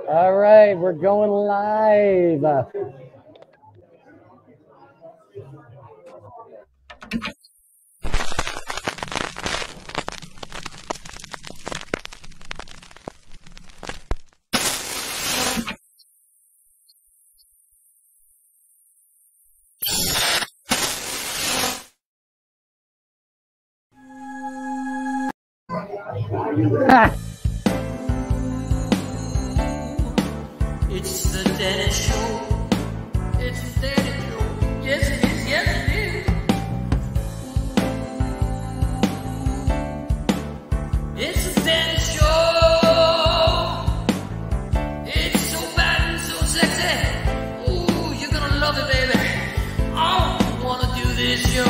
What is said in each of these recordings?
All right, we're going live. Ha! It's the Dennis Show. It's the Dennis Show. Yes, it is. Yes, it is. It's the Dennis Show. It's so bad and so sexy. Ooh, you're gonna love it, baby. I wanna do this show.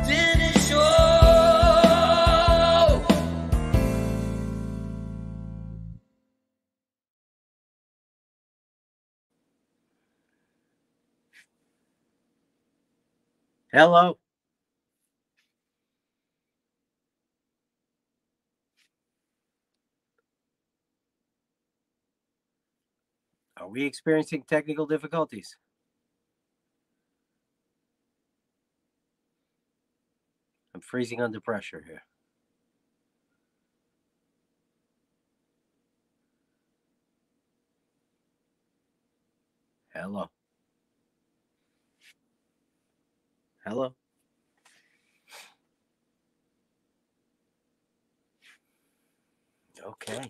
Dennis Show. Hello. Are we experiencing technical difficulties? I'm freezing under pressure here. Hello. Hello. Okay.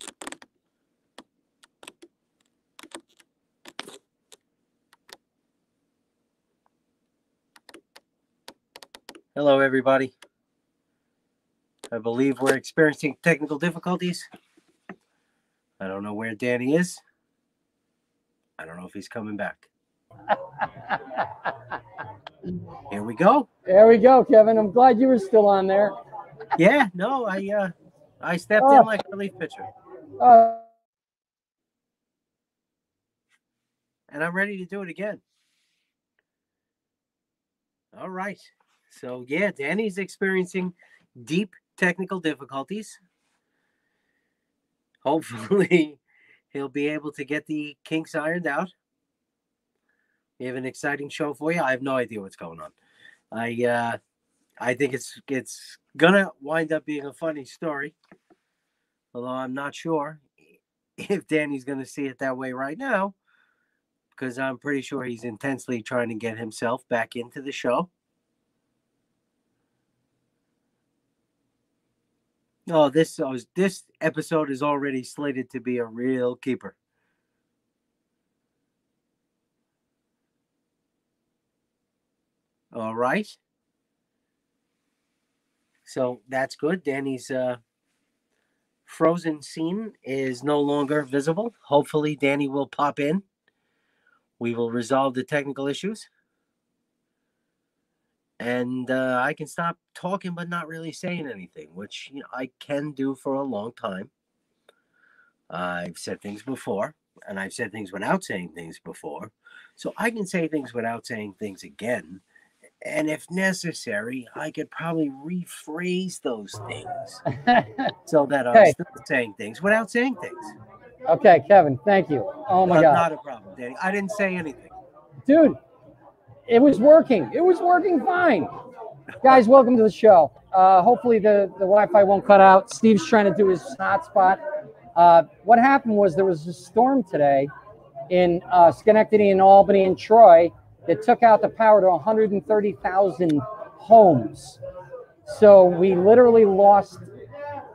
Hello, everybody. I believe we're experiencing technical difficulties. I don't know where Danny is. I don't know if he's coming back. Here we go. There we go, Kevin. I'm glad you were still on there. Yeah, no, I stepped in like a relief pitcher. And I'm ready to do it again. All right. So, yeah, Danny's experiencing deep technical difficulties. Hopefully, he'll be able to get the kinks ironed out. We have an exciting show for you. I have no idea what's going on. I think it's gonna wind up being a funny story, although I'm not sure if Danny's gonna see it that way right now, because I'm pretty sure he's intensely trying to get himself back into the show. Oh, this episode is already slated to be a real keeper. All right. So that's good. Danny's frozen scene is no longer visible. Hopefully, Danny will pop in. We will resolve the technical issues. And I can stop talking but not really saying anything, which I can do for a long time. I've said things before, and I've said things without saying things before. So I can say things without saying things again. And if necessary, I could probably rephrase those things so that I'm still saying things without saying things. Okay, Kevin, thank you. Oh, my God. Not a problem, Danny. I didn't say anything. Dude, it was working. It was working fine. Guys, welcome to the show. Hopefully the Wi-Fi won't cut out. Steve's trying to do his hotspot. What happened was there was a storm today in Schenectady and Albany and Troy that took out the power to 130,000 homes. So we literally lost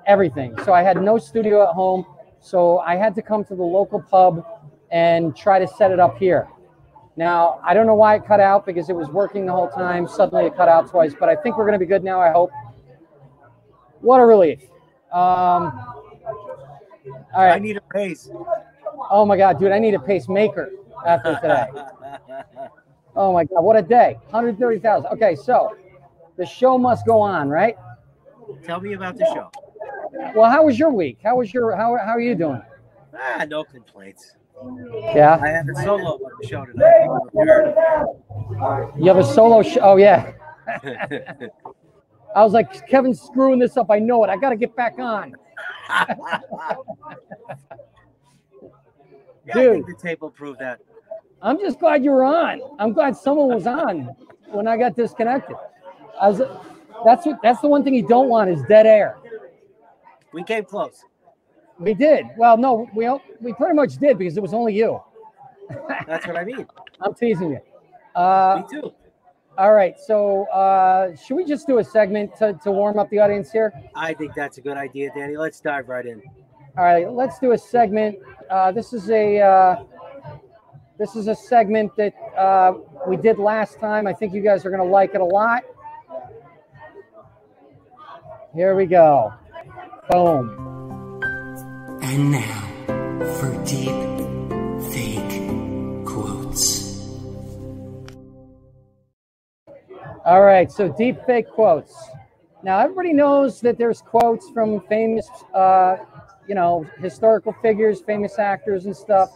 everything. So I had no studio at home. So I had to come to the local pub and try to set it up here. Now, I don't know why it cut out because it was working the whole time. Suddenly it cut out twice, but I think we're going to be good now, I hope. What a relief. All right. I need a pace. Oh, my God, dude, I need a pacemaker after today. Oh, my God, what a day. 130,000. Okay, so the show must go on, right? Tell me about the show. Well, how was your week? How are you doing? No complaints. Yeah. I had a solo on the show tonight. You have a solo show? Oh, yeah. I was like, Kevin's screwing this up. I know it. I got to get back on. Yeah, Dude. I think the tape will prove that. I'm just glad you were on. I'm glad someone was on when I got disconnected. That's the one thing you don't want is dead air. We came close. We did. Well, no, we pretty much did because it was only you. That's what I mean. I'm teasing you. Me too. All right. So should we just do a segment to warm up the audience here? I think that's a good idea, Danny. Let's dive right in. All right. Let's do a segment. This is a segment that we did last time. I think you guys are going to like it a lot. Here we go. Boom. And now for deep fake quotes. All right, so deep fake quotes. Now everybody knows that there's quotes from famous, historical figures, famous actors and stuff.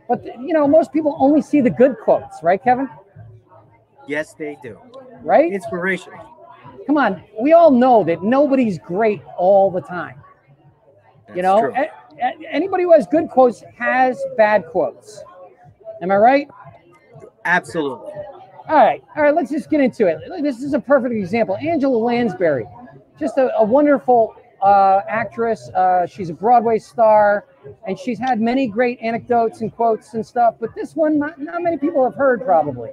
But most people only see the good quotes, right, Kevin? Yes, they do. Right? Inspirational. Come on, we all know that nobody's great all the time. That's true. Anybody who has good quotes has bad quotes. Am I right? Absolutely. All right, let's just get into it. This is a perfect example. Angela Lansbury, just a wonderful actress. She's a Broadway star, and she's had many great anecdotes and quotes and stuff, but this one, not many people have heard probably.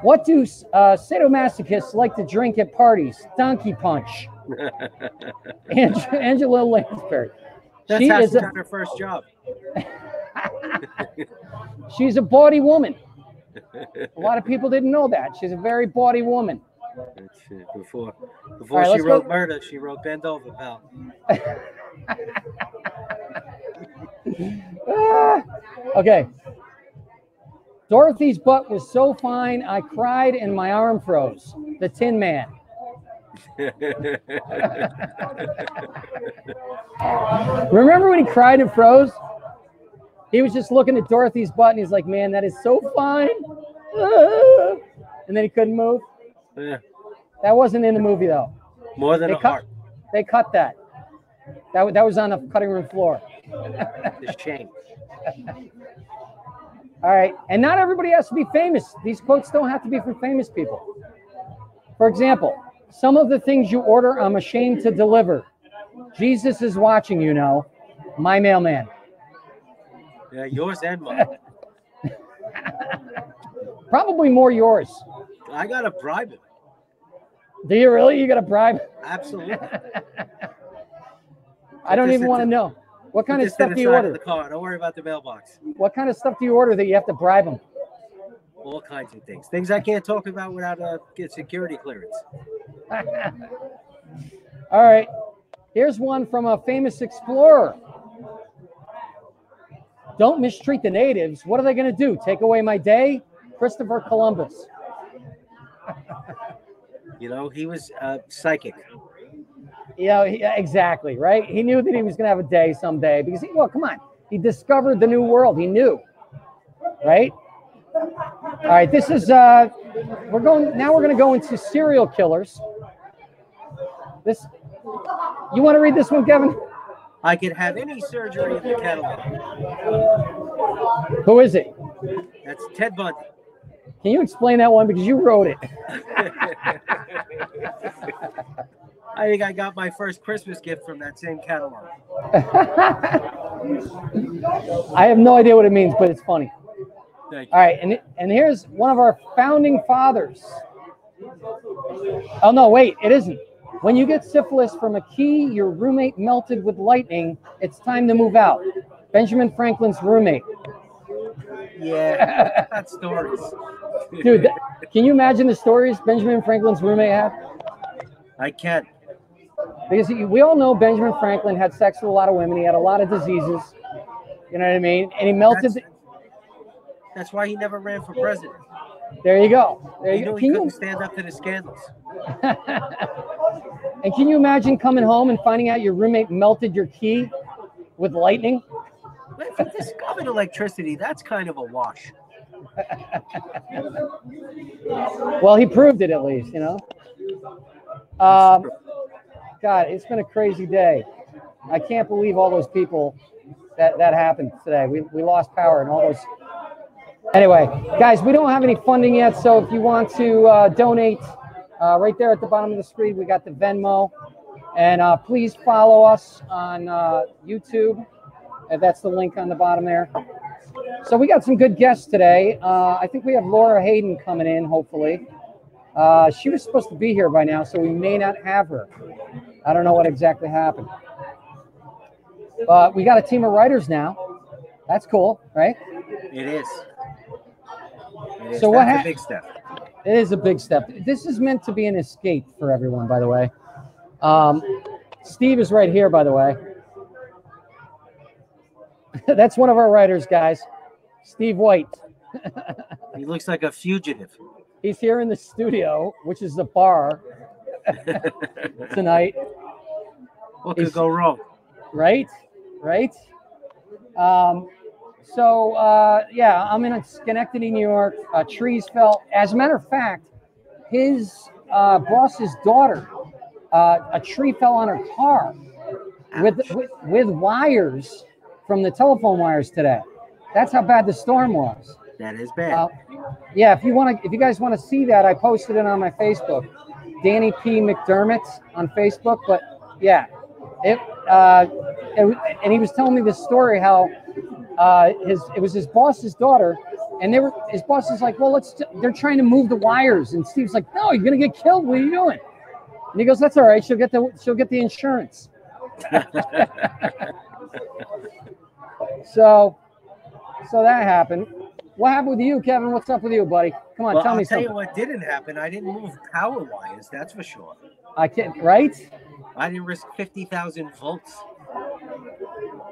What do sadomasochists like to drink at parties? Donkey punch. Angela Lansbury. That's how she got her first job. She's a bawdy woman. A lot of people didn't know that. She's a very bawdy woman. Before right, she wrote Murder, she wrote Bend Over, pal. Okay. Dorothy's butt was so fine, I cried and my arm froze. The Tin Man. Remember when he cried and froze? He was just looking at Dorothy's butt and he's like, man, that is so fine. And then he couldn't move. Yeah. That wasn't in the movie though. More than a heart. They cut that. That was on the cutting room floor. It's a shame. All right, and not everybody has to be famous. These quotes don't have to be from famous people. For example, some of the things you order, I'm ashamed to deliver. Jesus is watching, my mailman. Yeah, yours and mine. Probably more yours. I got to bribe him. Do you really? You got to bribe? Absolutely. I don't even want to know. What kind of stuff do you order? The car. Don't worry about the mailbox. What kind of stuff do you order that you have to bribe them? All kinds of things. Things I can't talk about without a security clearance. All right. Here's one from a famous explorer. Don't mistreat the natives. What are they going to do? Take away my day? Christopher Columbus. He was psychic. Exactly, right? He knew that he was going to have a day someday because, come on. He discovered the new world. He knew, right? All right, this is, we're going to go into serial killers. You want to read this one, Kevin? I could have any surgery in the catalog. Who is it? That's Ted Bundy. Can you explain that one because you wrote it? I think I got my first Christmas gift from that same catalog. I have no idea what it means, but it's funny. Thank you. All right, and here's one of our founding fathers. Oh, no, wait, it isn't. When you get syphilis from a key your roommate melted with lightning, it's time to move out. Benjamin Franklin's roommate. Yeah, that's stories. Dude, can you imagine the stories Benjamin Franklin's roommate had? I can. Because we all know Benjamin Franklin had sex with a lot of women. He had a lot of diseases. You know what I mean? And he melted. That's why he never ran for president. There you go. He knew he couldn't stand up to the scandals. And can you imagine coming home and finding out your roommate melted your key with lightning? If you discovered electricity, that's kind of a wash. Well, he proved it at least, you know. God, it's been a crazy day. I can't believe all those people that happened today. We lost power and all those. Anyway, guys, we don't have any funding yet, so if you want to donate, right there at the bottom of the screen, we got the Venmo. And please follow us on YouTube. And that's the link on the bottom there. So we got some good guests today. I think we have Laura Hayden coming in, hopefully. She was supposed to be here by now, so we may not have her. I don't know what exactly happened. But we got a team of writers now. That's cool, right? It is. So That's a big step. It is a big step. This is meant to be an escape for everyone, by the way. Steve is right here, by the way. That's one of our writers, guys. Steve White. He looks like a fugitive. He's here in the studio, which is the bar tonight. What could go wrong? Right? Yeah, I'm in Schenectady, New York. Trees fell. As a matter of fact, his boss's daughter, a tree fell on her car with wires from the telephone wires today. That's how bad the storm was. That is bad. Yeah, if you guys want to see that, I posted it on my Facebook, Danny P. McDermott on Facebook. But yeah, and he was telling me this story how it was his boss's daughter, and his boss is like, well, they're trying to move the wires, and Steve's like, no, you're gonna get killed. What are you doing? And he goes, that's all right. She'll get the insurance. So that happened. What happened with you, Kevin? What's up with you, buddy? Come on, tell me something. I'll tell you what didn't happen. I didn't move power wires, that's for sure. I can't, right? I didn't risk 50,000 volts.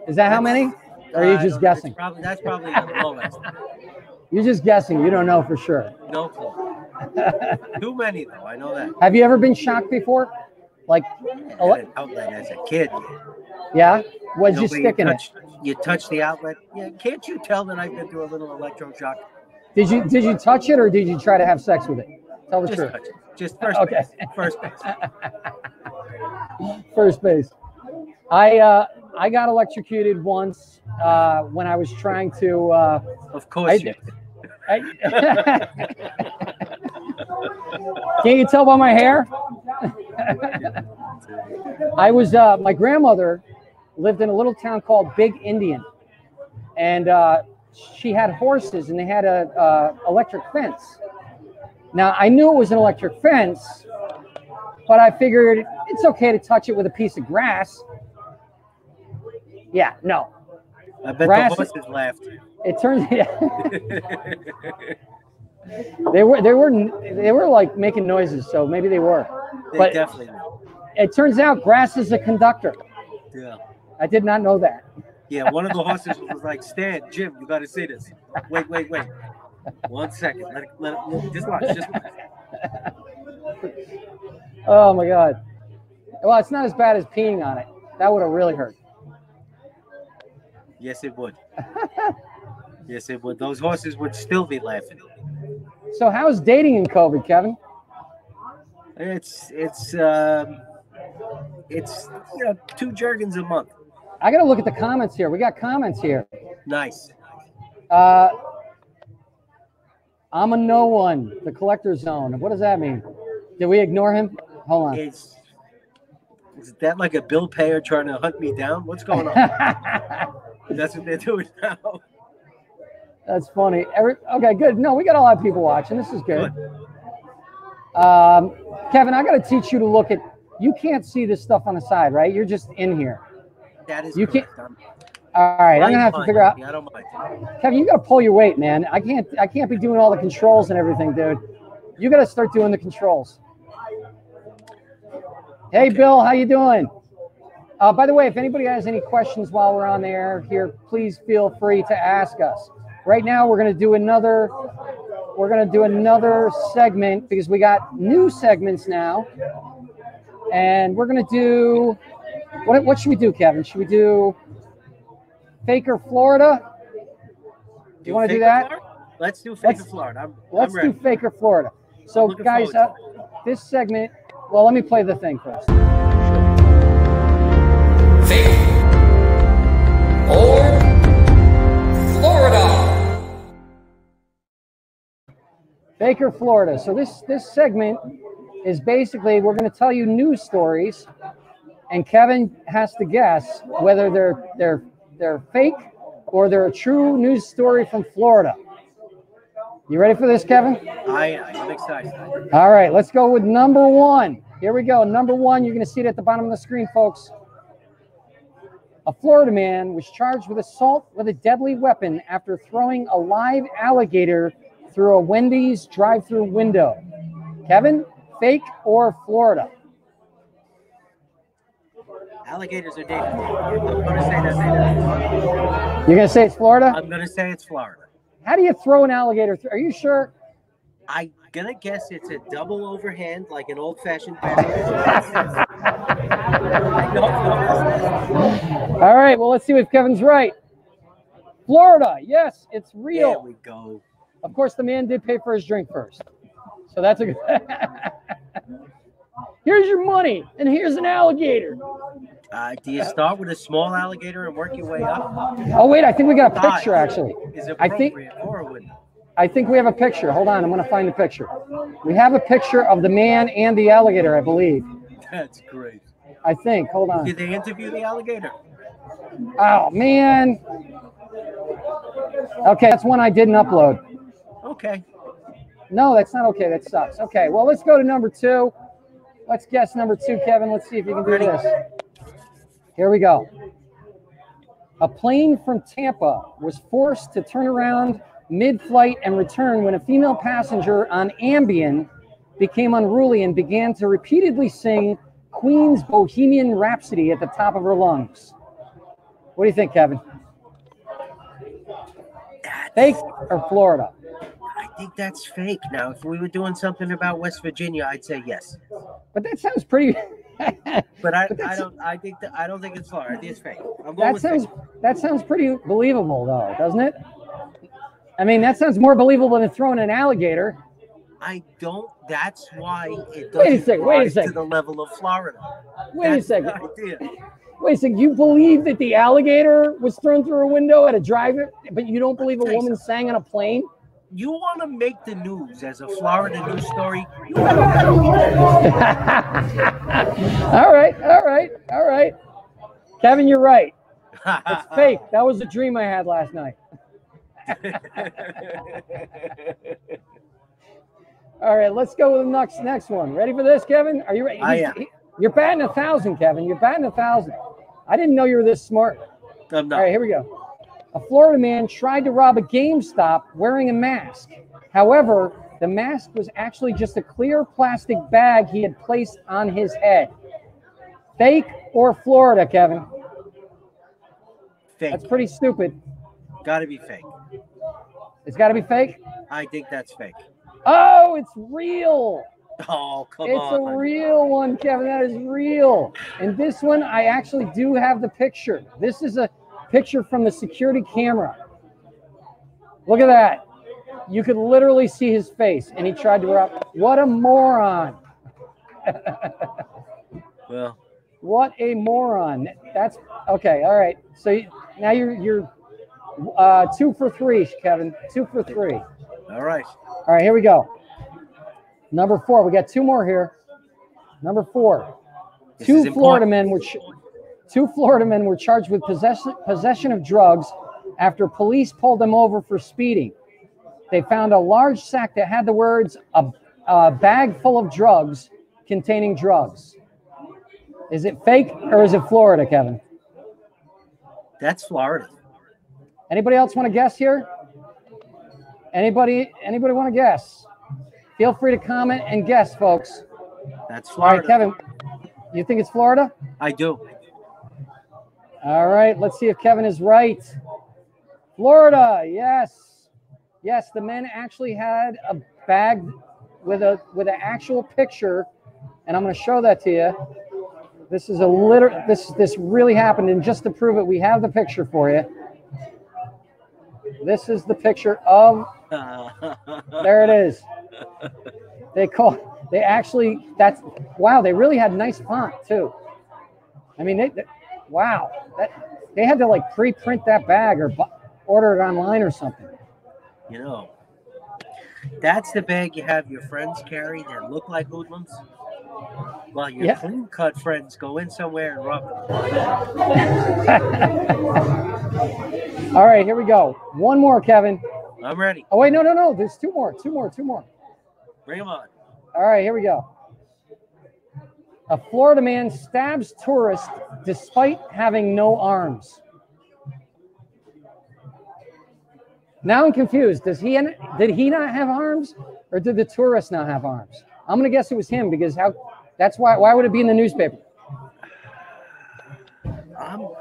Is that how many? Or are you just guessing? That's probably the lowest. You're just guessing. You don't know for sure. No clue. Too many, though. I know that. Have you ever been shocked before? Like I had an outlet as a kid. Yeah? What did you stick in it? You touch the outlet. Yeah, can't you tell that I've been through a little electroshock? Did you touch it, or did you try to have sex with it? Tell the truth. Touch it. Just first Okay. base. First base. First base. I got electrocuted once when I was trying to. Of course you did. Can't you tell by my hair? I was my grandmother lived in a little town called Big Indian, and she had horses, and they had a electric fence. Now I knew it was an electric fence, but I figured it's okay to touch it with a piece of grass. Yeah, no. I bet grass, the horses laughed. It turns they were like making noises, so maybe they were. They definitely were. It turns out grass is a conductor. Yeah. I did not know that. Yeah, one of the horses was like, Stan, Jim, you got to see this. Wait. 1 second. Let it, just watch. Oh, my God. Well, it's not as bad as peeing on it. That would have really hurt. Yes, it would. Yes, it would. Those horses would still be laughing. So how's dating in COVID, Kevin? It's 2 jergens a month. I got to look at the comments here. We got comments here. Nice. I'm a no one. The collector zone. What does that mean? Did we ignore him? Hold on. Is that like a bill payer trying to hunt me down? What's going on? That's what they're doing now. That's funny. Okay, good. No, we got a lot of people watching. This is good. Kevin, I got to teach you to look at. You can't see this stuff on the side, right? You're just in here. That is. You correct. can't. All right, I'm gonna have to figure out. Yeah, I don't mind. Kevin, you got to pull your weight, man. I can't be doing all the controls and everything, dude. You got to start doing the controls. Hey, Bill, how you doing? By the way, if anybody has any questions while we're on the air here, please feel free to ask us. Right now, we're gonna do another segment because we got new segments now, and we're gonna do what should we do, Kevin? Should we do Faker Florida? Do you want to do that? Let's do fake or Florida. Let's do fake or Florida. So, Looking guys, forward this segment. Well, let me play the thing first. Fake or Florida? Fake or Florida. So this segment is basically we're going to tell you news stories, and Kevin has to guess whether they're fake or they're a true news story from Florida. You ready for this, Kevin? I'm excited. All right, let's go with number one. Here we go. Number one, you're going to see it at the bottom of the screen, folks. A Florida man was charged with assault with a deadly weapon after throwing a live alligator through a Wendy's drive-through window. Kevin, fake or Florida? Alligators are dangerous. I'm going to say that's You're going to say it's Florida? I'm going to say it's Florida. How do you throw an alligator through? Are you sure? I'm going to guess it's a double overhand, like an old-fashioned All right, well, let's see if Kevin's right. Florida, yes, it's real. There we go. Of course, the man did pay for his drink first. So that's a good. Here's your money, and here's an alligator. Do you start with a small alligator and work your way up? Oh, wait, I think we got a picture, actually. Is I think we have a picture. Hold on, I'm going to find the picture. We have a picture of the man and the alligator, I believe. That's great. I think. Hold on. Did they interview the alligator? Oh, man. Okay, that's one I didn't upload. Okay. No, that's not okay. That sucks. Okay, well, let's go to number two. Let's guess number two, Kevin. Let's see if you can do this. Here we go. A plane from Tampa was forced to turn around mid-flight and return when a female passenger on Ambien became unruly and began to repeatedly sing Queen's Bohemian Rhapsody at the top of her lungs. What do you think, Kevin? Fake or Florida? I think that's fake. Now, if we were doing something about West Virginia, I'd say yes. But that sounds pretty. But I don't think it's Florida. I think it's fake. I'm going with fake. That sounds pretty believable, though, doesn't it? I mean, that sounds more believable than throwing an alligator. I don't. That's why it doesn't rise to the level of Florida. Wait a second. Wait a second. You believe that the alligator was thrown through a window at a drive-in, but you don't believe a woman sang on a plane? You want to make the news as a Florida news story? All right. Kevin, you're right. It's fake. That was a dream I had last night. All right, let's go with the next one. Ready for this, Kevin? Are you ready? I am. You're batting 1,000, Kevin. You're batting 1,000. I didn't know you were this smart. I'm not. All right, here we go. A Florida man tried to rob a GameStop wearing a mask. However, the mask was actually just a clear plastic bag he had placed on his head. Fake or Florida, Kevin? Fake. That's pretty stupid. Got to be fake. It's got to be fake? I think that's fake. Oh, it's real. Oh, come on. It's a real one, Kevin. That is real. And this one, I actually do have the picture. This is a picture from the security camera. Look at that. You could literally see his face, and he tried to rob. What a moron. Well. What a moron. That's okay. All right. So now you're 2 for 3, Kevin. 2 for 3. All right. All right, here we go. Number 4. We got 2 more here. Number 4. Two Florida men were charged with possession of drugs after police pulled them over for speeding. They found a large sack that had the words a bag full of drugs containing drugs. Is it fake or is it Florida, Kevin? That's Florida. Anybody else want to guess here? Anybody want to guess? Feel free to comment and guess, folks. That's Florida. All right, Kevin, you think it's Florida? I do. All right, let's see if Kevin is right. Florida, yes. Yes, the men actually had a bag with an actual picture, and I'm going to show that to you. This is this really happened, and just to prove it, we have the picture for you. This is the picture of. There it is. They actually. That's wow. They really had nice font too. I mean, wow. They had to like pre-print that bag or order it online or something. You know, that's the bag you have your friends carry that look like hoodlums, while your clean-cut friends go in somewhere and rob them. All right, here we go. One more, Kevin. I'm ready. Oh, wait, no. There's two more. Bring them on. All right, here we go. A Florida man stabs tourist despite having no arms. Now I'm confused. Did he not have arms, or did the tourist not have arms? I'm gonna guess it was him because that's why. Why would it be in the newspaper?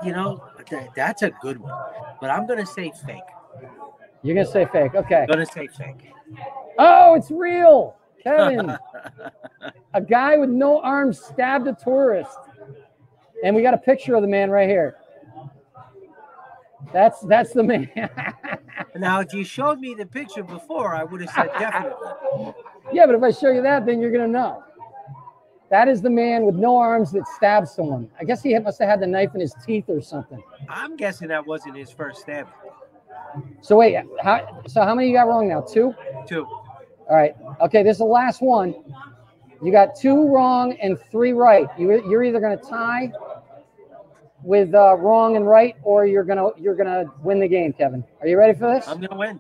You know, that's a good one, but I'm gonna say fake. You're gonna say fake. Okay. I'm gonna say fake. Oh, it's real, Kevin. A guy with no arms stabbed a tourist, and we got a picture of the man right here. That's the man. Now, if you showed me the picture before, I would have said definitely. Yeah, but if I show you that, then you're gonna know. That is the man with no arms that stabbed someone. I guess he must have had the knife in his teeth or something. I'm guessing that wasn't his first stab. So wait, how many you got wrong now? Two? Two. All right. Okay, this is the last one. You got 2 wrong and 3 right. You're either gonna tie with wrong and right, or you're gonna win the game, Kevin. Are you ready for this? I'm gonna win.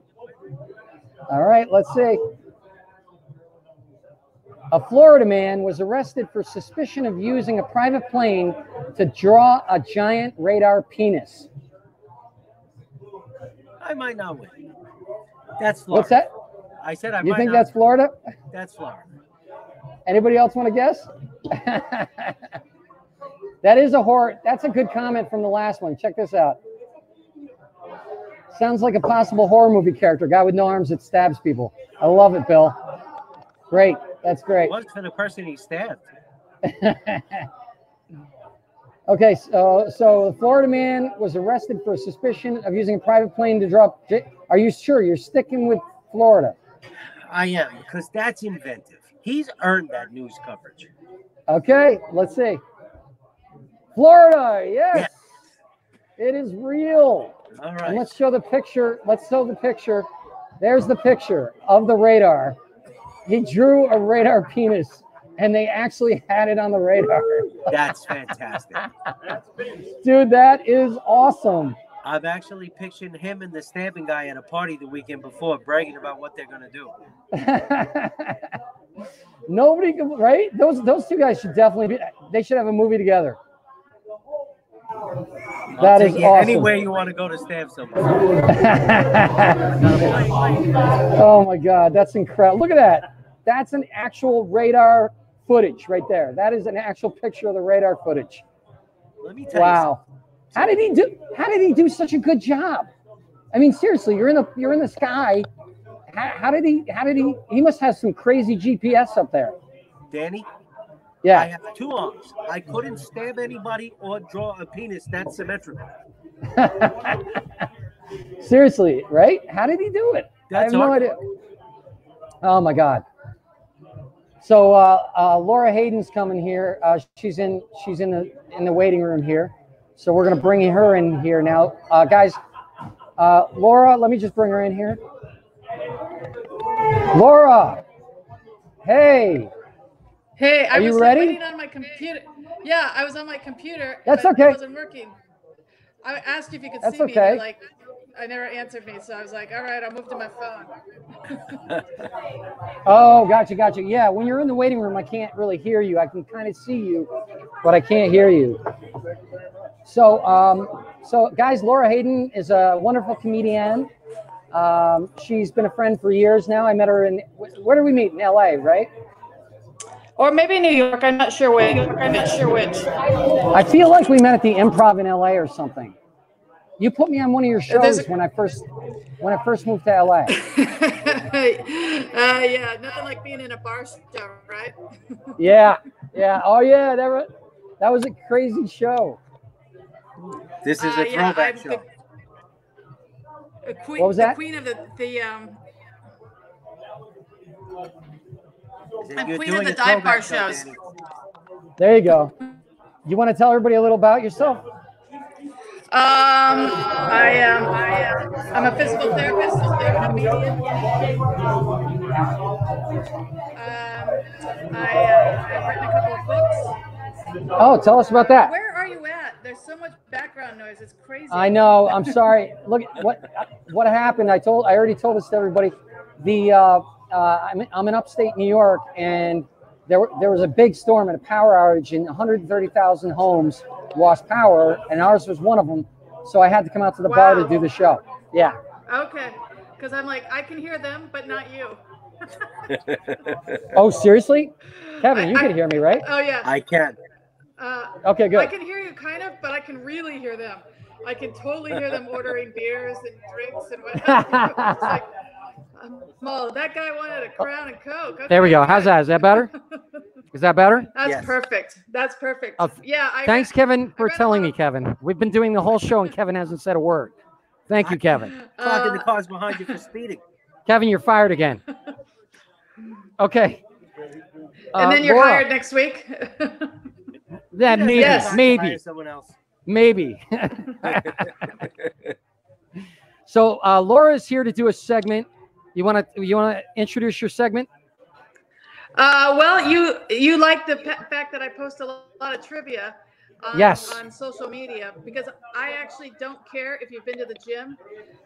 All right, let's see. A Florida man was arrested for suspicion of using a private plane to draw a giant radar penis. I might not win. That's Florida. What's that? I said I might You think not that's Florida? That's Florida. Anybody else want to guess? That is a horror. That's a good comment from the last one. Check this out. Sounds like a possible horror movie character. Guy with no arms that stabs people. I love it, Bill. Great. That's great. It was for the person he stabbed. Okay, so the Florida man was arrested for suspicion of using a private plane to drop. Are you sure you're sticking with Florida? I am, because that's inventive. He's earned that news coverage. Okay, let's see. Florida, yes. It is real. All right. And let's show the picture. There's the picture of the radar. He drew a radar penis, and they actually had it on the radar. That's fantastic. Dude, that is awesome. I've actually pictured him and the stabbing guy at a party the weekend before, bragging about what they're going to do. Nobody can, right? Those two guys should definitely they should have a movie together. That is awesome. Anywhere you want to go to stab someone. Oh my God, that's incredible. Look at that. That's an actual radar footage right there. That is an actual picture of the radar footage. Let me tell you. Wow. How did he do such a good job? I mean, seriously, you're in the sky. How did he must have some crazy GPS up there. Danny? Yeah. I have 2 arms. I couldn't stab anybody or draw a penis that's symmetrical. Seriously, right? How did he do it? I have no idea. Oh my God. So Laura Hayden's coming here. She's in the waiting room here. So we're gonna bring her in here now, guys. Laura, let me just bring her in here. Laura, hey. Hey, I was ready? waiting on my computer. Yeah, I was on my computer. That's but okay. It wasn't working. I asked you if you could see me. Okay. And like, I never answered me, so I was like, all right, I'll move to my phone. Oh, gotcha. Yeah, when you're in the waiting room, I can't really hear you. I can kind of see you, but I can't hear you. So guys, Laura Hayden is a wonderful comedian. She's been a friend for years now. I met her where did we meet? In LA, right? Or maybe New York. I'm not sure which. I feel like we met at the Improv in LA or something. You put me on one of your shows when I first moved to LA. Yeah, nothing like being in a bar show, right? Yeah. Oh yeah, that was a crazy show. This is a throwback show. Queen, What was that? The queen of the I'm You're queen of doing the a dive bar throwback show, shows. Danny. There you go. You want to tell everybody a little about yourself? I'm a physical therapist, a comedian. I've written a couple of books. Oh, tell us about that. Where are you at? There's so much background noise. It's crazy. I know. I'm sorry. Look, what happened? I already told this to everybody. I'm in upstate New York, and there was a big storm and a power outage, and 130,000 homes lost power, and ours was one of them. So I had to come out to the bar to do the show. Yeah. Okay. Because I'm like, I can hear them, but not you. Oh, seriously? Kevin, you can hear me, right? Oh, yeah. I can. Okay, good. I can hear you kind of, but I can really hear them. I can totally hear them ordering beers and drinks and whatnot. It's like, oh, that guy wanted a Crown and Coke. Okay, there we go. How's that? Is that better? Is that better? That's perfect. That's perfect. Yeah. Thanks, Kevin, for telling me, Kevin. We've been doing the whole show, and Kevin hasn't said a word. Thank you, Kevin. Clocking the cars behind you for speeding. Kevin, you're fired again. Okay. And then you're Laura. hired next week. Yeah, maybe. Yes. Maybe. Someone else. Maybe. So Laura's here to do a segment. You want to introduce your segment? Well, you like the fact that I post a lot of trivia on social media, because I actually don't care if you've been to the gym,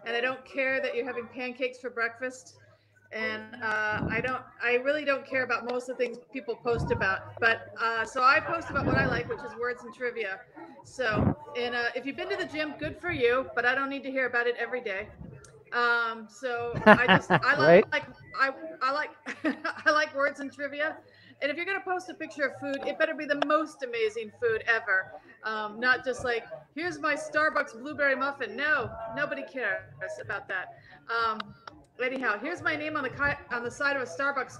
and I don't care that you're having pancakes for breakfast, and I really don't care about most of the things people post about. But so I post about what I like, which is words and trivia. So, and if you've been to the gym, good for you, but I don't need to hear about it every day. So I like words and trivia. And if you're going to post a picture of food, it better be the most amazing food ever. Not just like, here's my Starbucks blueberry muffin. No, nobody cares about that. Anyhow, here's my name on the side of a Starbucks,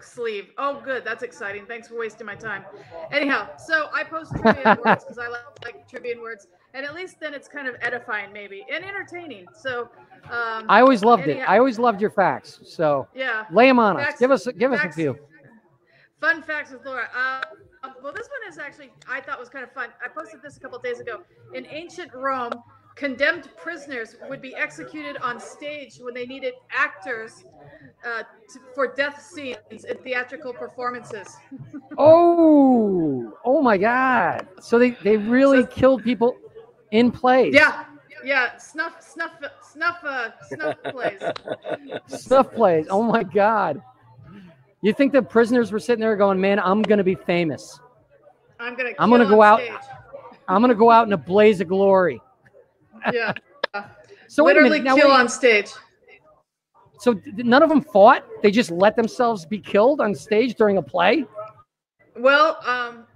sleeve. Oh, good. That's exciting. Thanks for wasting my time. Anyhow, so I post trivia and words because I like trivia and words. And at least then it's kind of edifying, maybe, and entertaining. So I always loved it. I always loved your facts. So yeah, lay them on us. Give us a few. Fun facts with Laura. Well, this one is actually, I thought was kind of fun. I posted this a couple of days ago. In ancient Rome, condemned prisoners would be executed on stage when they needed actors for death scenes in theatrical performances. Oh my God! So they really killed people in plays. Yeah. Snuff plays. Snuff plays. Oh my God! You think the prisoners were sitting there going, "Man, I'm gonna be famous. I'm gonna go out. I'm gonna go out in a blaze of glory." Yeah. So literally kill on stage. So none of them fought? They just let themselves be killed on stage during a play? Well, I'm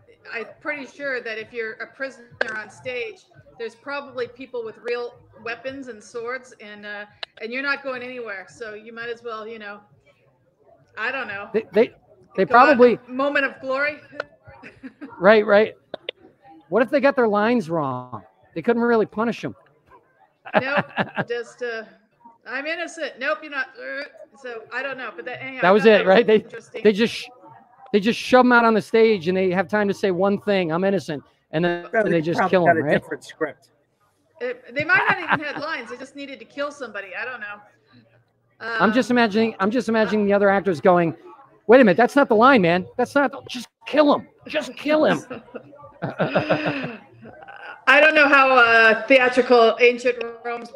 pretty sure that if you're a prisoner on stage, there's probably people with real weapons and swords, and you're not going anywhere. So you might as well, I don't know. They probably moment of glory. Right. What if they got their lines wrong? They couldn't really punish them. Nope, just I'm innocent. Nope, you're not. So I don't know, but anyhow, that was it, right? They just shove them out on the stage, and they have time to say one thing: "I'm innocent," and then they just kill them. Right? Different script. They might not even had lines. They just needed to kill somebody. I don't know. I'm just imagining the other actors going, "Wait a minute, that's not the line, man. That's not. Just kill him. Just kill him." I don't know how theatrical ancient Rome's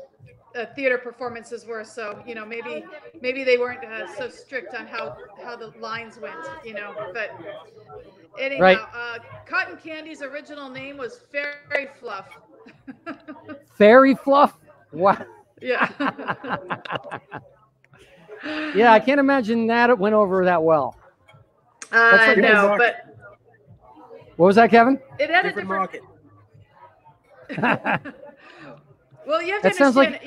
theater performances were, so maybe they weren't so strict on how the lines went, But anyhow, right. Cotton Candy's original name was Fairy Fluff. Fairy Fluff? What? Yeah. Yeah, I can't imagine that it went over that well. I know, but what was that, Kevin? It had different market. Well, you have to understand,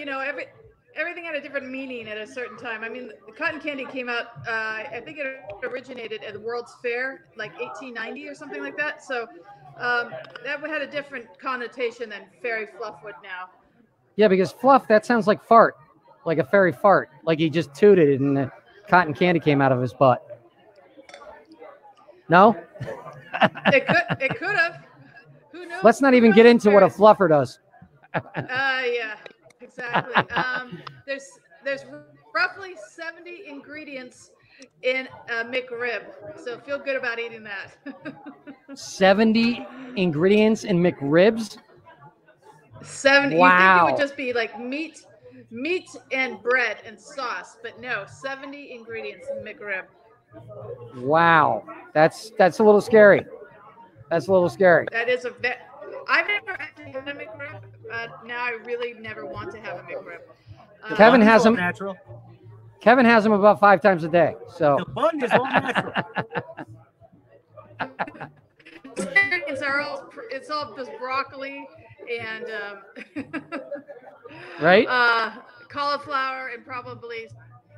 everything had a different meaning at a certain time. I mean, the cotton candy came out, I think it originated at the World's Fair, like 1890 or something like that. So that had a different connotation than Fairy Fluff would now. Yeah, because fluff, that sounds like fart, like a fairy fart, like he just tooted and the cotton candy came out of his butt. No? It could have. Who knows? Let's not even get into what a fluffer does. Yeah, exactly. There's roughly 70 ingredients in a McRib, so feel good about eating that. 70 ingredients in McRibs? 70. Wow. You think it would just be like meat and bread and sauce, but no, 70 ingredients in McRib. Wow, that's a little scary. That's a little scary. That is I've never actually had a McRib. Now I really never want to have a McRib. Kevin has them natural. Kevin has them about 5 times a day. So the bun is all natural. It's all just broccoli and right? Cauliflower and probably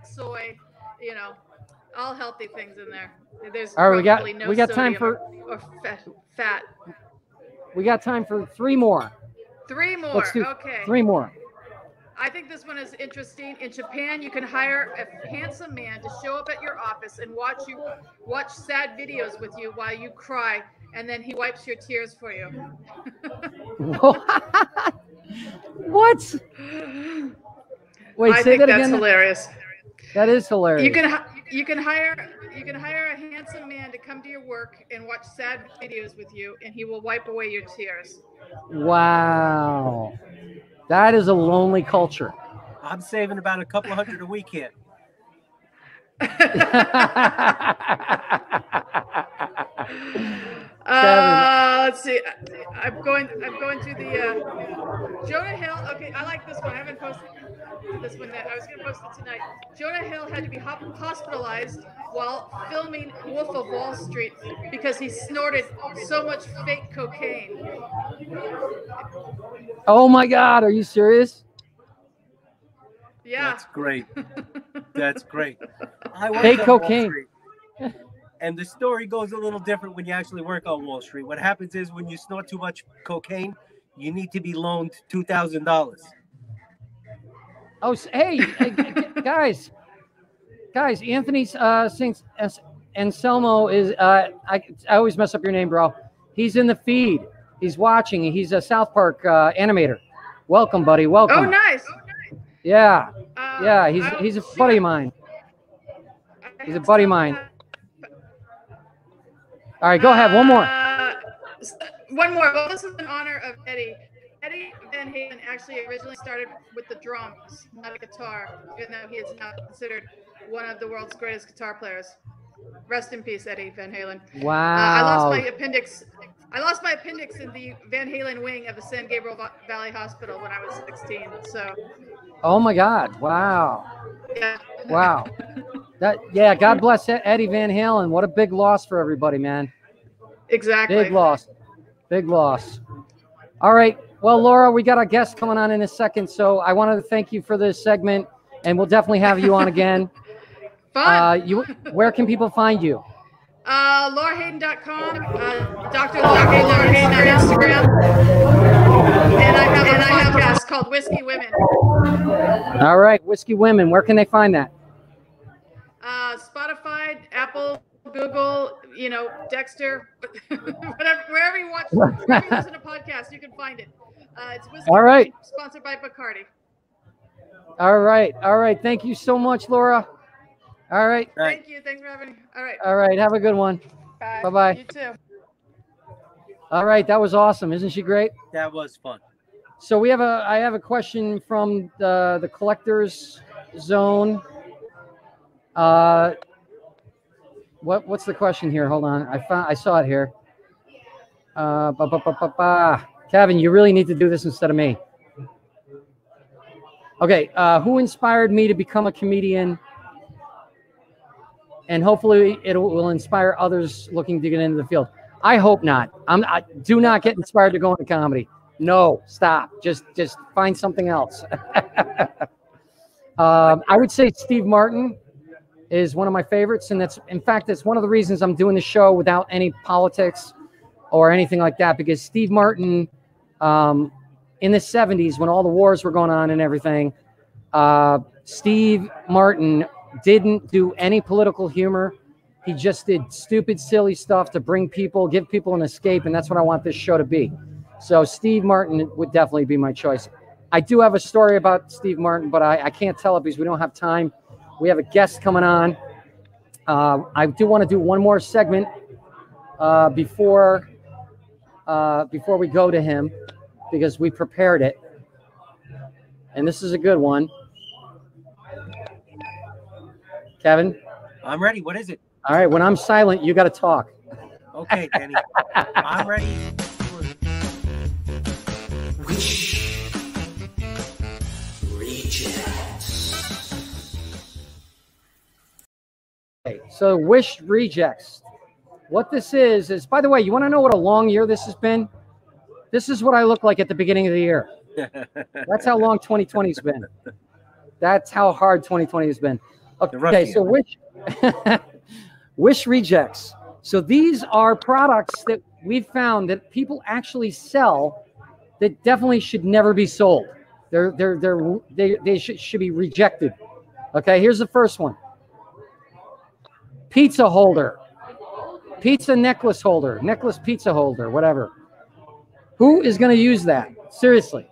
soy. You know, all healthy things in there. There's all right, we got time for or fat. We got time for 3 more. 3 more. Let's do okay. 3 more. I think this one is interesting. In Japan, you can hire a handsome man to show up at your office and watch sad videos with you while you cry, and then he wipes your tears for you. What? Wait, I say think that that's again. Hilarious. That is hilarious. You can hire a handsome man to come to your work and watch sad videos with you, and he will wipe away your tears. Wow. That is a lonely culture. I'm saving about a couple hundred a week here. Let's see. I'm going to the Jonah Hill. Okay, I like this one. I haven't posted this one yet. I was going to post it tonight. Jonah Hill had to be hospitalized while filming Wolf of Wall Street because he snorted so much fake cocaine. Oh my God, are you serious? Yeah. That's great. That's great. I worked fake on cocaine. Wall Street, and the story goes a little different when you actually work on Wall Street. What happens is when you snort too much cocaine, you need to be loaned $2,000. Oh, hey, guys, Anthony St. Anselmo is, I always mess up your name, bro. He's in the feed. He's watching. He's a South Park animator. Welcome, buddy. Welcome. Oh, nice. Yeah. Yeah, he's a buddy of mine. He's a buddy of mine. All right, go ahead. One more. One more. Well, this is in honor of Eddie. Eddie Van Halen actually originally started with the drums, not a guitar, even though he is now considered one of the world's greatest guitar players. Rest in peace, Eddie Van Halen. Wow. I lost my appendix in the Van Halen wing of the San Gabriel Valley Hospital when I was 16. So. Oh my God! Wow. Yeah. Wow. Yeah. God bless Eddie Van Halen. What a big loss for everybody, man. Exactly. Big loss. Big loss. All right. Well, Laura, we got a guest coming on in a second, so I wanted to thank you for this segment, and we'll definitely have you on again. Fun. Where can people find you? LauraHayden.com, Dr. Laura Hayden on Instagram, and I have a podcast called Whiskey Women. All right, Whiskey Women. Where can they find that? Spotify, Apple, Google, Dexter, wherever you listen to podcasts, you can find it. It's Whiskey All right. Women, sponsored by Bacardi. All right. Thank you so much, Laura. All right. Thank you. Thanks for having me. All right. All right. Have a good one. Bye. Bye-bye. You too. All right. That was awesome. Isn't she great? That was fun. So I have a question from the collector's zone. What's the question here? Hold on. I saw it here. Kevin, you really need to do this instead of me. Okay. Who inspired me to become a comedian? And hopefully it will inspire others looking to get into the field. I hope not. I do not get inspired to go into comedy. No, stop. Just find something else. I would say Steve Martin is one of my favorites, and that's one of the reasons I'm doing the show without any politics or anything like that, because Steve Martin in the 70s when all the wars were going on and everything, Steve Martin didn't do any political humor. He just did stupid, silly stuff to give people an escape, and that's what I want this show to be. So Steve Martin would definitely be my choice. I do have a story about Steve Martin, but I can't tell it because we don't have time. We have a guest coming on. I do want to do one more segment before we go to him, because we prepared it. And this is a good one. Kevin? I'm ready. What is it? All right. When I'm silent, you got to talk. Okay, Danny. I'm ready. Wish Rejects. Okay, so Wish Rejects. What this is, by the way, you want to know what a long year this has been? This is what I look like at the beginning of the year. That's how long 2020 has been. That's how hard 2020 has been. Okay, so Wish Rejects. So these are products that we've found that people actually sell that definitely should never be sold. They should be rejected. Okay, here's the first one. Pizza holder. Pizza necklace holder. Necklace pizza holder, whatever. Who is going to use that? Seriously.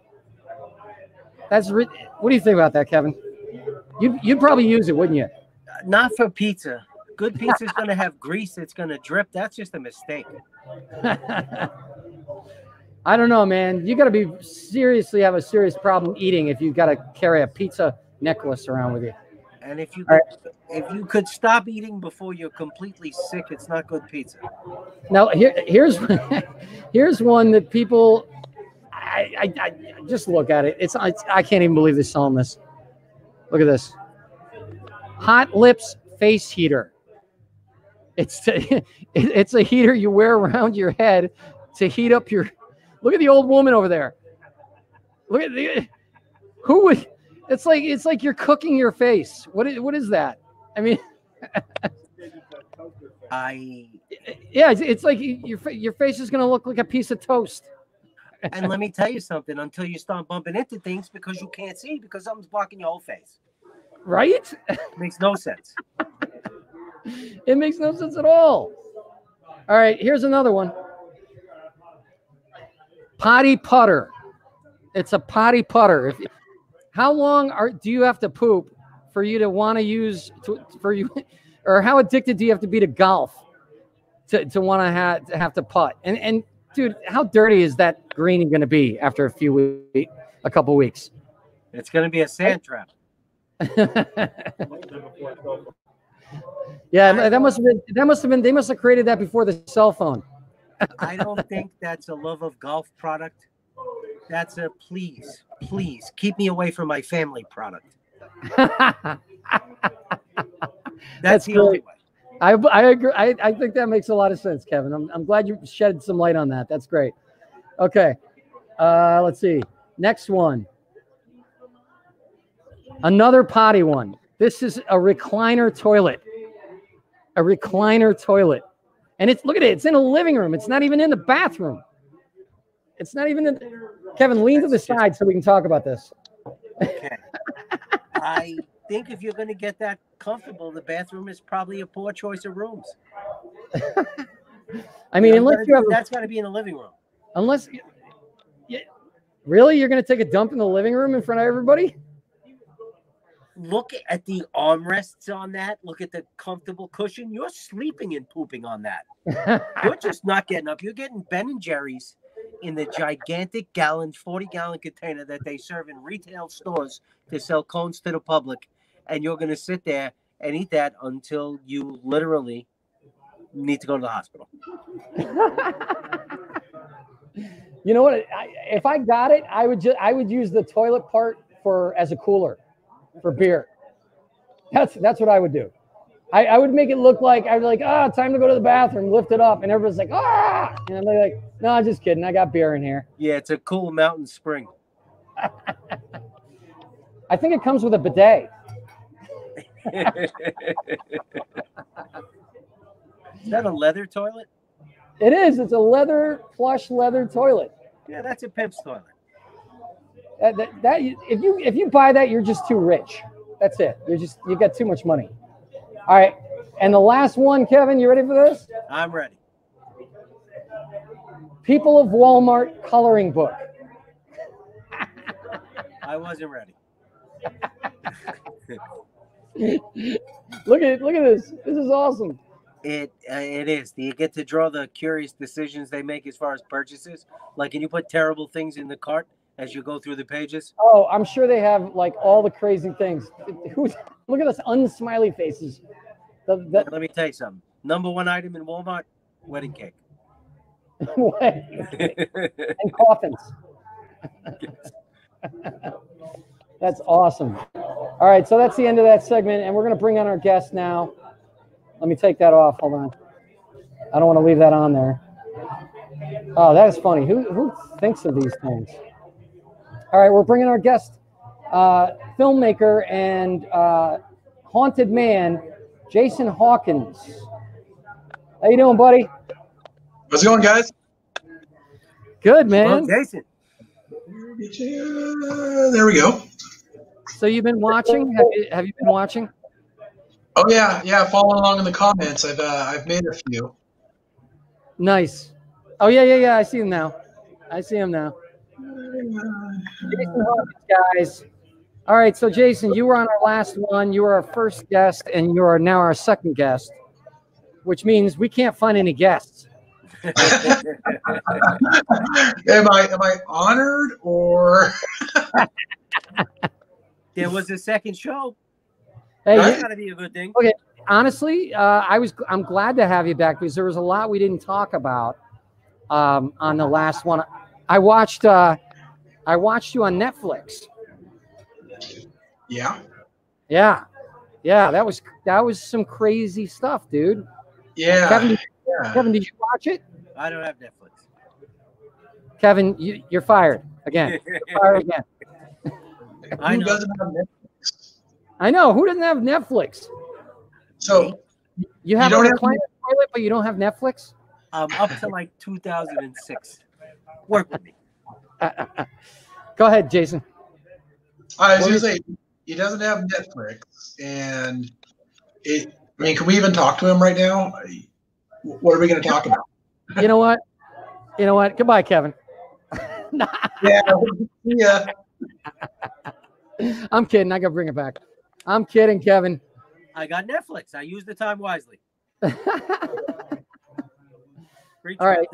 What do you think about that, Kevin? You'd probably use it, wouldn't you? Not for pizza. Good pizza is going to have grease. It's going to drip. That's just a mistake. I don't know, man. You got to have a serious problem eating if you've got to carry a pizza necklace around with you. And if you could stop eating before you're completely sick, it's not good pizza. Now here's one that people. I just look at it. I can't even believe they're selling this. Look at this. Hot Lips face heater. It's a heater you wear around your head to heat up your. Look at the old woman over there. Look at who would. It's like you're cooking your face. What is that? I mean, it's like your face is going to look like a piece of toast. And let me tell you something, until you start bumping into things because you can't see because something's blocking your whole face. Right? It makes no sense. It makes no sense at all. All right, here's another one. Potty putter. It's a potty putter. How long do you have to poop for you to want to use or how addicted do you have to be to golf to want to have to putt? And dude, how dirty is that green going to be after a couple weeks? It's going to be a sand trap. Yeah, they must have created that before the cell phone. I don't think that's a love of golf product. That's a please keep me away from my family product. That's the only way. I agree. I think that makes a lot of sense, Kevin. I'm glad you shed some light on that. That's great. Okay. Let's see. Next one. Another potty one. This is a recliner toilet. A recliner toilet. And look at it. It's in a living room. It's not even in the bathroom. It's not even in. Kevin, lean to the side so we can talk about this. Okay. I think if you're going to get that comfortable, the bathroom is probably a poor choice of rooms. I mean, unless you have. That's got to be in the living room. Unless. Really? You're going to take a dump in the living room in front of everybody? Look at the armrests on that. Look at the comfortable cushion. You're sleeping and pooping on that. You're just not getting up. You're getting Ben and Jerry's in the gigantic 40-gallon container that they serve in retail stores to sell cones to the public. And you're going to sit there and eat that until you literally need to go to the hospital. You know what? If I got it, I would use the toilet part as a cooler for beer. That's what I would do. I would make it look like I'd be like, time to go to the bathroom, lift it up, and everyone's like, and I'm like, no, just kidding. I got beer in here. Yeah, it's a cool mountain spring. I think it comes with a bidet. Is that a leather toilet? It is. It's a plush leather toilet. Yeah, that's a pimp's toilet. If you buy that, you're just too rich. That's it. You got too much money. All right. And the last one, Kevin, you ready for this? I'm ready. People of Walmart coloring book. I wasn't ready. Look at this. This is awesome. It is. Do you get to draw the curious decisions they make as far as purchases? Like, can you put terrible things in the cart as you go through the pages? Oh, I'm sure they have like all the crazy things. Look at us unsmiley faces. Let me tell you something. Number one item in Walmart, wedding cake. And coffins. That's awesome. All right, so that's the end of that segment, and we're going to bring on our guest now. Let me take that off. Hold on. I don't want to leave that on there. Oh, that is funny. Who thinks of these things? All right, we're bringing our guest, filmmaker and haunted man, Jason Hawkins. How you doing, buddy? How's it going, guys? Good, man. Well, Jason. There we go. So you've been watching? Have you been watching? Oh yeah. Following along in the comments, I've made a few. Nice. Oh yeah. I see him now. Jason Hawkins, guys. All right, so Jason, you were on our last one. You were our first guest, and you are now our second guest, which means we can't find any guests. Am I honored or? There was a second show. Hey, That's gotta be a good thing. Okay, honestly, I'm glad to have you back because there was a lot we didn't talk about on the last one. I watched you on Netflix. Yeah. That was some crazy stuff, dude. Yeah. Kevin, did you watch it? I don't have Netflix. Kevin, you're fired again. You're fired again. Who doesn't have Netflix? I know. Who doesn't have Netflix? So you have a recliner toilet, but you don't have Netflix? Up to like 2006. Work with me. Go ahead, Jason. I was going to say, he doesn't have Netflix, and can we even talk to him right now? What are we going to talk about? You know what? Goodbye, Kevin. Yeah. I'm kidding. I got to bring it back. I'm kidding, Kevin. I got Netflix. I use the time wisely. All right.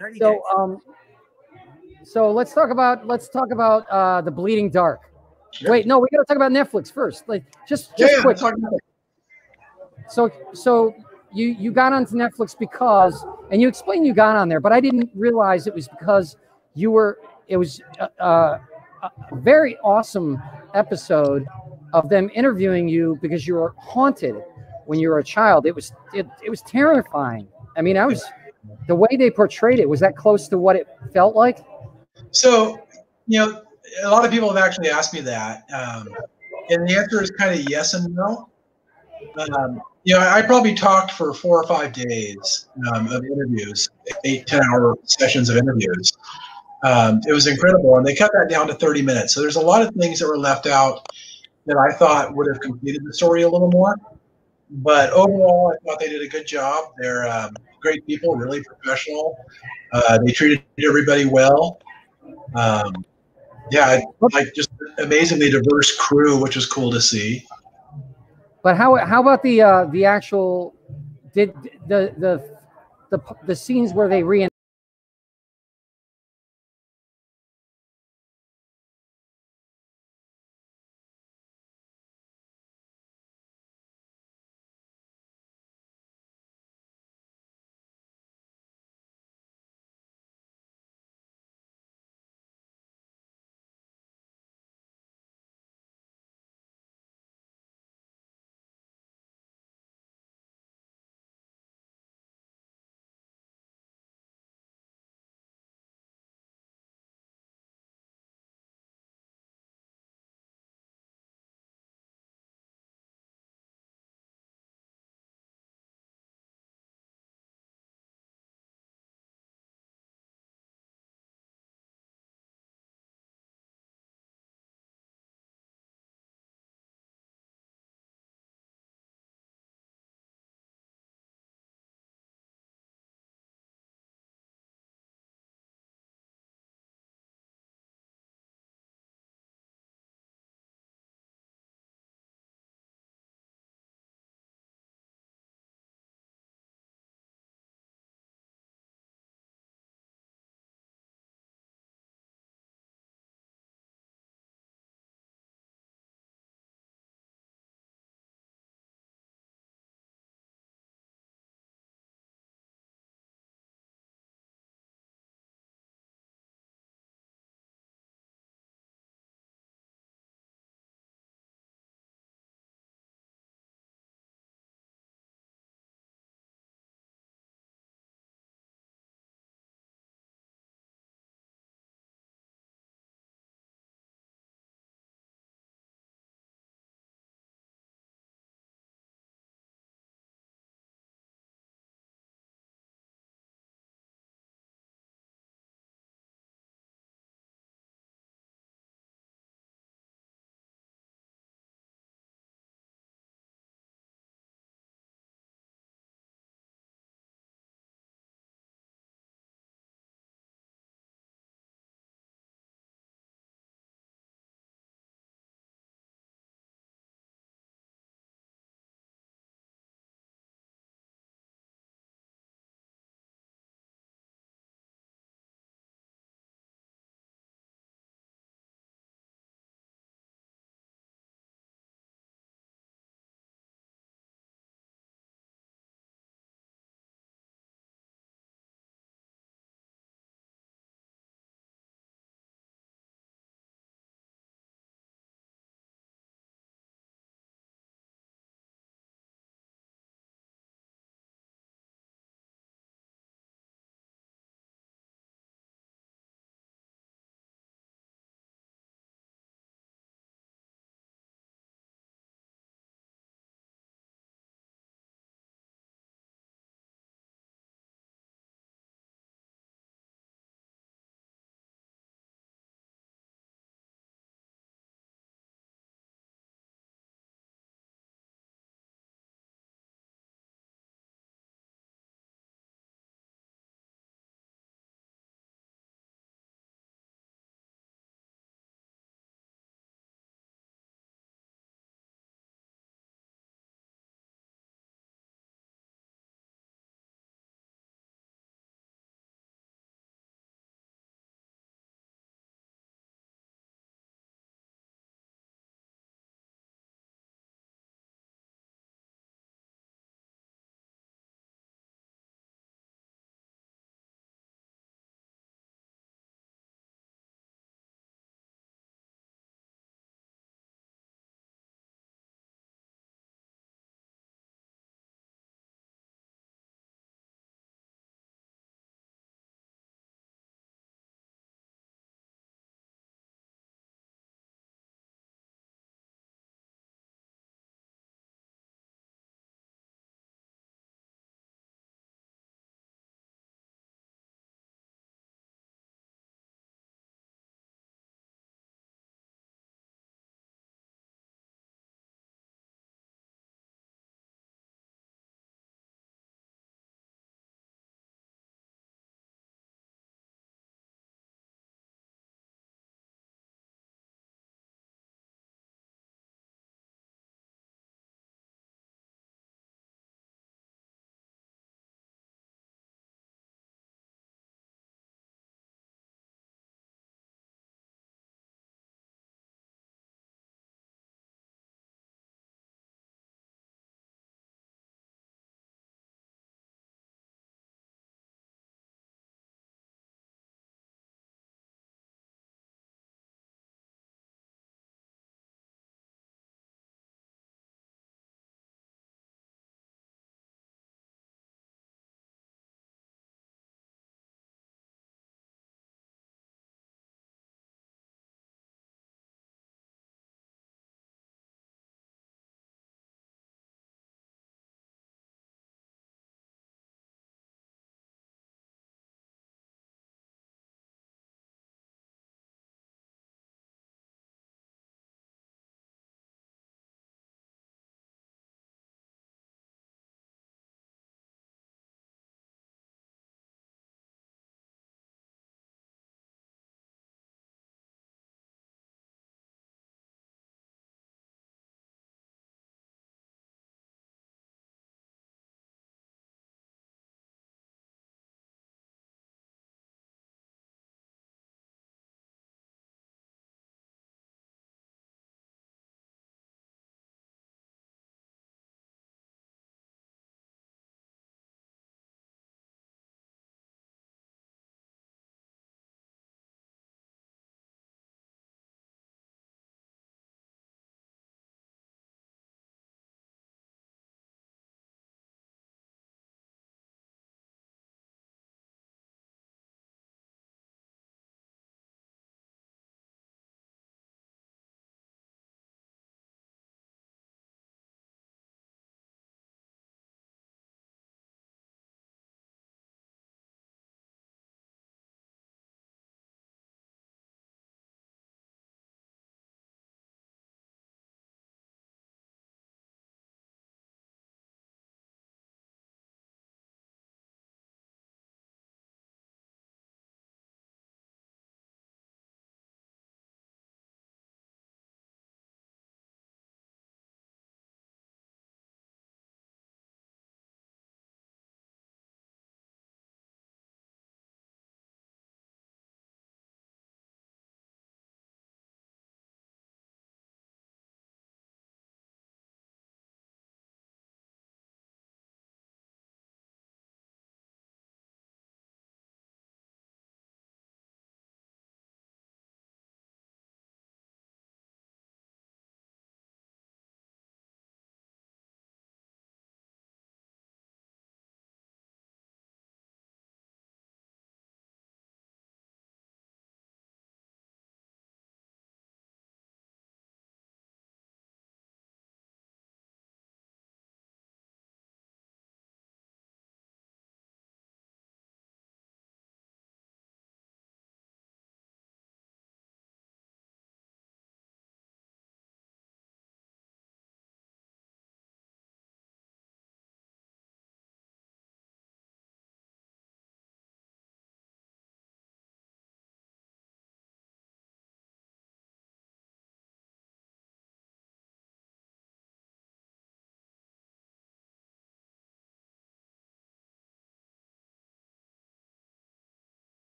So let's talk about the Bleeding Dark. Sure. Wait, no, we got to talk about Netflix first. Like just quick. So you got onto Netflix because, and you explained you got on there, but I didn't realize it was because it was a very awesome episode of them interviewing you because you were haunted when you were a child. It was terrifying. I mean, the way they portrayed it, was that close to what it felt like? So, a lot of people have actually asked me that. And the answer is kind of yes and no. I probably talked for 4 or 5 days of interviews, 8-10-hour sessions of interviews. It was incredible. And they cut that down to 30 minutes. So there's a lot of things that were left out that I thought would have completed the story a little more. But overall, I thought they did a good job. They're great people, really professional. They treated everybody well. Just amazingly diverse crew, which was cool to see. But how about the actual the scenes where they